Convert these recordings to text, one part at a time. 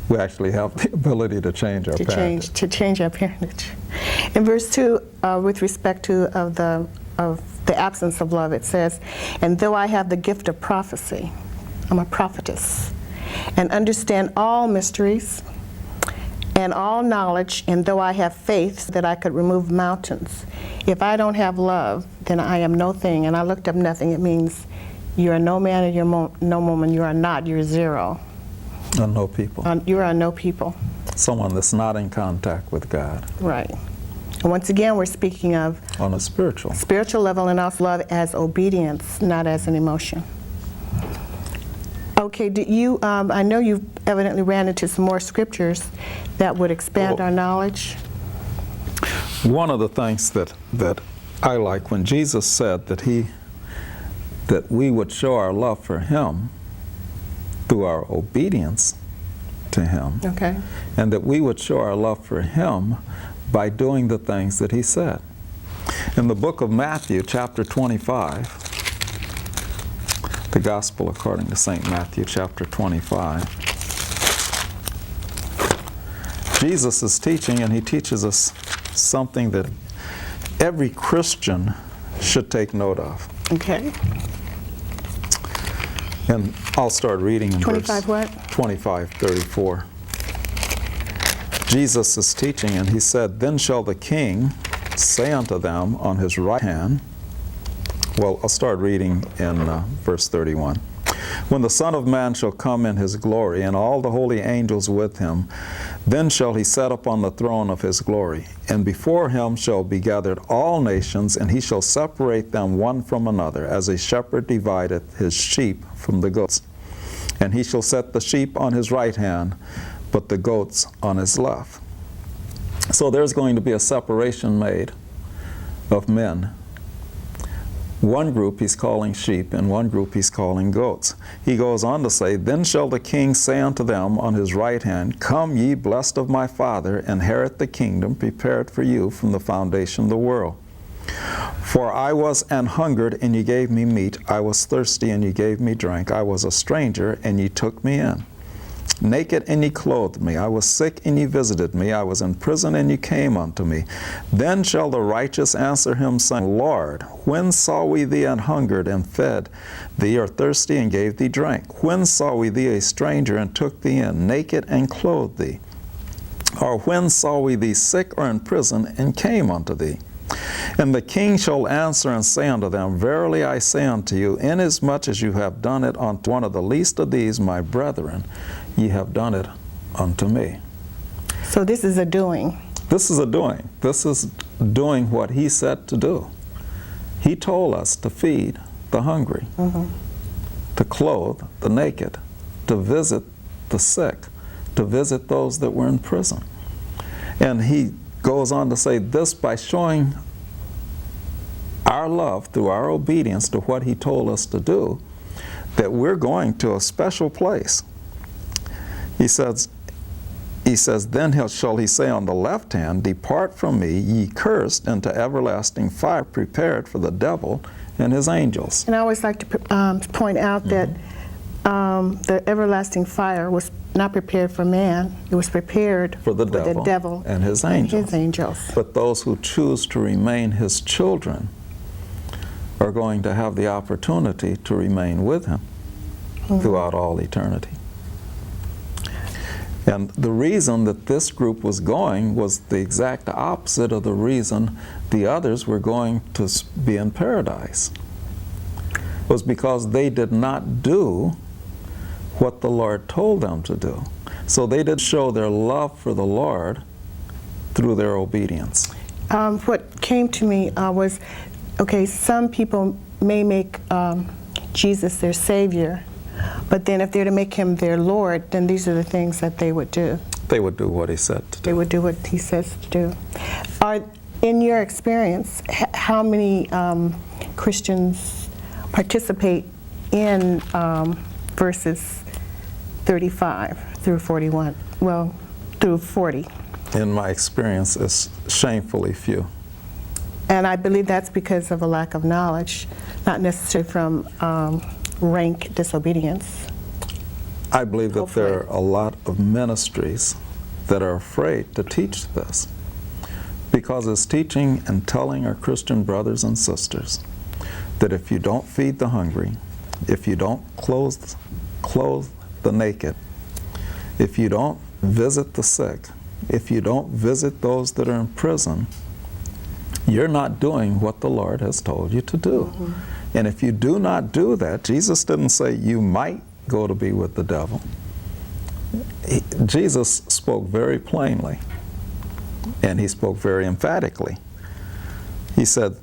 We actually have the ability to change our parentage. To change our parentage. In verse 2, with respect to the absence of love, it says, "And though I have the gift of prophecy," I'm a prophetess, "and understand all mysteries and all knowledge, and though I have faith that I could remove mountains, if I don't have love, then I am no thing." And I looked up nothing. It means you are no man and you're no woman. You are not. You're zero. A no people. You are a no people. Someone that's not in contact with God. Right. And once again, we're speaking of on a spiritual level, and also love as obedience, not as an emotion. Okay, I know you evidently ran into some more scriptures that would expand our knowledge. One of the things that I like, when Jesus said that we would show our love for Him through our obedience to Him, okay, and that we would show our love for Him by doing the things that He said. In the book of Matthew, chapter 25, the Gospel according to St. Matthew, chapter 25, Jesus is teaching, and He teaches us something that every Christian should take note of. Okay. And I'll start reading in 25 verse what? 25:34. Jesus is teaching, and He said, "Then shall the King say unto them on His right hand," well, I'll start reading in verse 31. "When the Son of Man shall come in His glory, and all the holy angels with Him, then shall He set upon the throne of His glory. And before Him shall be gathered all nations, and He shall separate them one from another, as a shepherd divideth his sheep from the goats. And He shall set the sheep on His right hand, but the goats on His left." So there's going to be a separation made of men. One group He's calling sheep, and one group He's calling goats. He goes on to say, "Then shall the King say unto them on His right hand, Come ye, blessed of my Father, inherit the kingdom prepared for you from the foundation of the world. For I was an hungered, and ye gave me meat. I was thirsty, and ye gave me drink. I was a stranger, and ye took me in. Naked, and ye clothed me. I was sick, and ye visited me. I was in prison, and ye came unto me. Then shall the righteous answer Him, saying, Lord, when saw we thee an hungered, and fed thee, or thirsty, and gave thee drink? When saw we thee a stranger, and took thee in, naked, and clothed thee? Or when saw we thee sick, or in prison, and came unto thee? And the King shall answer and say unto them, Verily I say unto you, inasmuch as you have done it unto one of the least of these, my brethren, ye have done it unto me." So this is a doing. This is a doing. This is doing what He said to do. He told us to feed the hungry, to clothe the naked, to visit the sick, to visit those that were in prison. And He goes on to say this by showing our love through our obedience to what He told us to do, that we're going to a special place. He says, "Then shall He say on the left hand, Depart from me, ye cursed, into everlasting fire prepared for the devil and his angels." And I always like to point out that the everlasting fire was not prepared for man. It was prepared for the devil and his angels. But those who choose to remain His children are going to have the opportunity to remain with Him throughout all eternity. And the reason that this group was going was the exact opposite of the reason the others were going to be in paradise. It was because they did not do what the Lord told them to do. So they did show their love for the Lord through their obedience. What came to me was, okay, some people may make Jesus their Savior, but then if they're to make Him their Lord, then these are the things that they would do. They would do what He said to do. They would do what He says to do. In your experience, how many Christians participate in verses 35 through 41? Well, through 40. In my experience, it's shamefully few. And I believe that's because of a lack of knowledge, not necessarily from rank disobedience. I believe that Hopefully. there are a lot of ministries that are afraid to teach this, because it's teaching and telling our Christian brothers and sisters that if you don't feed the hungry, if you don't clothe the naked, if you don't visit the sick, if you don't visit those that are in prison, you're not doing what the Lord has told you to do. Mm-hmm. And if you do not do that, Jesus didn't say you might go to be with the devil. Jesus spoke very plainly, and he spoke very emphatically. He said,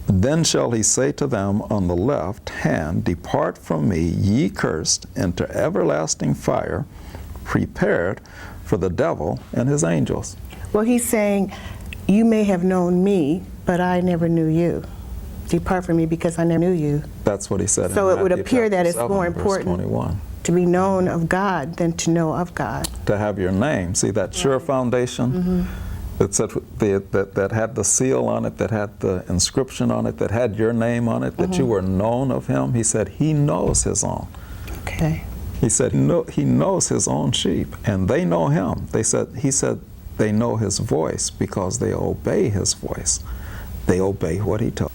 "Then shall he say to them on the left hand, Depart from me, ye cursed, into everlasting fire, prepared for the devil and his angels." Well, he's saying, you may have known me, but I never knew you. Depart from me because I never knew you. That's what he said. So in it would Matthew appear that chapter it's 7, more verse important 21. to be known of God than to know of God. To have your name. See that sure foundation that said that had the seal on it, that had the inscription on it, that had your name on it, that you were known of him. He said he knows his own. Okay. He said he knows his own sheep, and they know him. He said they know his voice because they obey his voice. They obey what he tells.